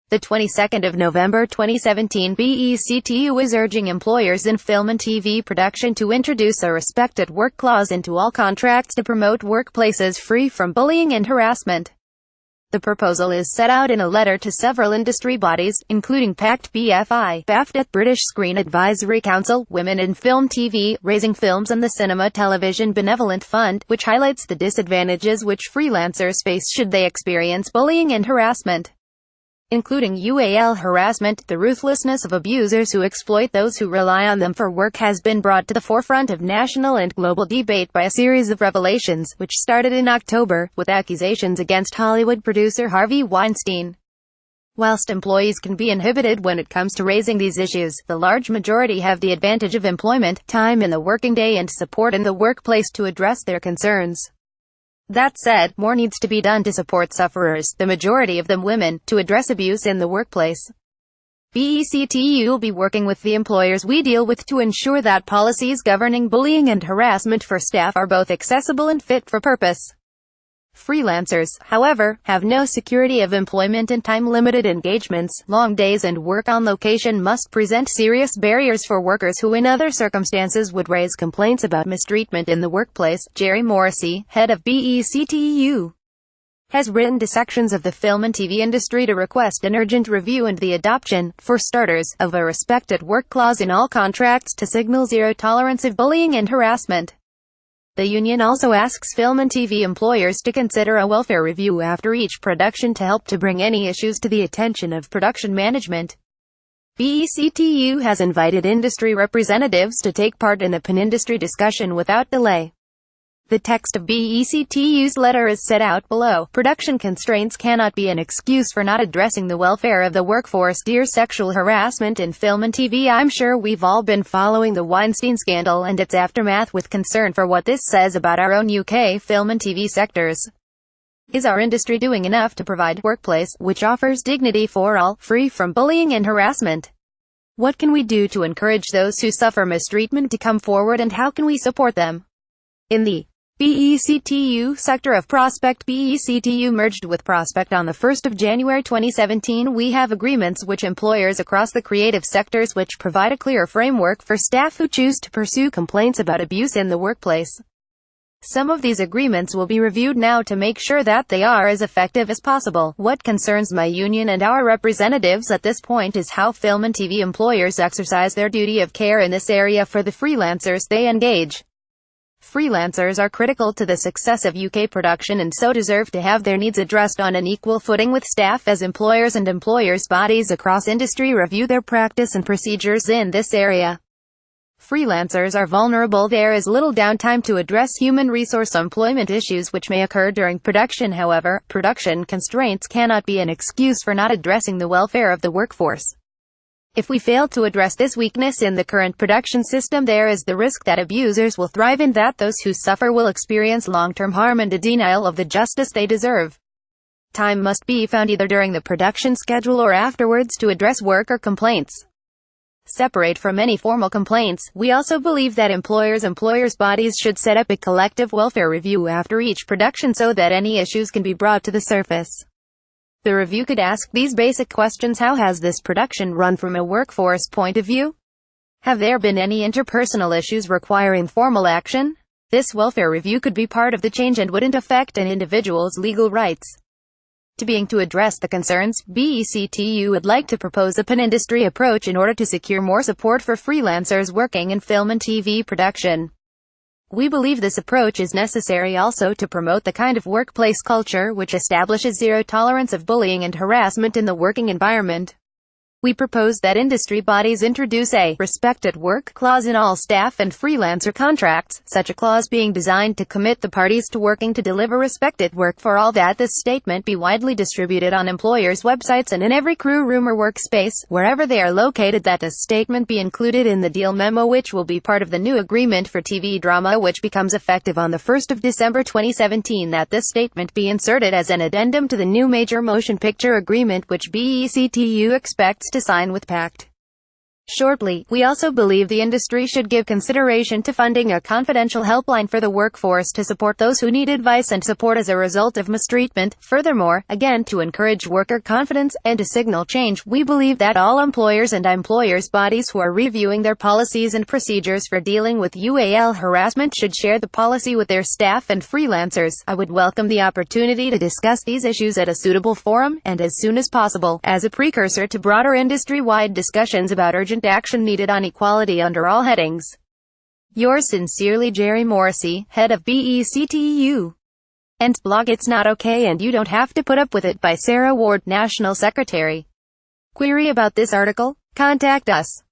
The 22nd of November 2017 BECTU is urging employers in film and TV production to introduce a respected work clause into all contracts to promote workplaces free from bullying and harassment. The proposal is set out in a letter to several industry bodies, including PACT, BFI, BAFTA, British Screen Advisory Council, Women in Film TV, Raising Films and the Cinema Television Benevolent Fund, which highlights the disadvantages which freelancers face should they experience bullying and harassment, including UAL harassment. The ruthlessness of abusers who exploit those who rely on them for work has been brought to the forefront of national and global debate by a series of revelations, which started in October, with accusations against Hollywood producer Harvey Weinstein. Whilst employees can be inhibited when it comes to raising these issues, the large majority have the advantage of employment, time in the working day and support in the workplace to address their concerns. That said, more needs to be done to support sufferers, the majority of them women, to address abuse in the workplace. BECTU will be working with the employers we deal with to ensure that policies governing bullying and harassment for staff are both accessible and fit for purpose. Freelancers, however, have no security of employment and time-limited engagements. Long days and work on location must present serious barriers for workers who in other circumstances would raise complaints about mistreatment in the workplace. Jerry Morrissey, head of BECTU, has written to sections of the film and TV industry to request an urgent review and the adoption, for starters, of a respected work clause in all contracts to signal zero tolerance of bullying and harassment. The union also asks film and TV employers to consider a welfare review after each production to help to bring any issues to the attention of production management. BECTU has invited industry representatives to take part in a pan-industry discussion without delay. The text of BECTU's letter is set out below. Production constraints cannot be an excuse for not addressing the welfare of the workforce. Dear sexual harassment in film and TV, I'm sure we've all been following the Weinstein scandal and its aftermath with concern for what this says about our own UK film and TV sectors. Is our industry doing enough to provide a workplace which offers dignity for all, free from bullying and harassment? What can we do to encourage those who suffer mistreatment to come forward, and how can we support them? In the BECTU sector of Prospect, BECTU merged with Prospect on the 1st of January 2017. We have agreements with employers across the creative sectors which provide a clear framework for staff who choose to pursue complaints about abuse in the workplace. Some of these agreements will be reviewed now to make sure that they are as effective as possible. What concerns my union and our representatives at this point is how film and TV employers exercise their duty of care in this area for the freelancers they engage. Freelancers are critical to the success of UK production and so deserve to have their needs addressed on an equal footing with staff as employers and employers' bodies across industry review their practice and procedures in this area. Freelancers are vulnerable. There is little downtime to address human resource employment issues which may occur during production. However, production constraints cannot be an excuse for not addressing the welfare of the workforce. If we fail to address this weakness in the current production system, there is the risk that abusers will thrive and that those who suffer will experience long-term harm and a denial of the justice they deserve. Time must be found either during the production schedule or afterwards to address worker complaints. Separate from any formal complaints, we also believe that employers' bodies should set up a collective welfare review after each production so that any issues can be brought to the surface. The review could ask these basic questions: how has this production run from a workforce point of view? Have there been any interpersonal issues requiring formal action? This welfare review could be part of the change and wouldn't affect an individual's legal rights. To address the concerns, BECTU would like to propose a pan-industry approach in order to secure more support for freelancers working in film and TV production. We believe this approach is necessary also to promote the kind of workplace culture which establishes zero tolerance of bullying and harassment in the working environment. We propose that industry bodies introduce a respected work clause in all staff and freelancer contracts, such a clause being designed to commit the parties to working to deliver respected work for all. That this statement be widely distributed on employers' websites and in every crew room or workspace, wherever they are located. That this statement be included in the deal memo which will be part of the new agreement for TV drama which becomes effective on the 1st of December 2017. That this statement be inserted as an addendum to the new major motion picture agreement which BECTU expects to sign with PACT. shortly. We also believe the industry should give consideration to funding a confidential helpline for the workforce to support those who need advice and support as a result of mistreatment. Furthermore, again to encourage worker confidence, and to signal change, we believe that all employers and employers' bodies who are reviewing their policies and procedures for dealing with UAL harassment should share the policy with their staff and freelancers. I would welcome the opportunity to discuss these issues at a suitable forum, and as soon as possible, as a precursor to broader industry-wide discussions about urgent action needed on equality under all headings. Yours sincerely, Jerry Morrissey, head of BECTU. And blog It's Not Okay and You Don't Have to Put Up With It by Sarah Ward, National Secretary. Query about this article? Contact us.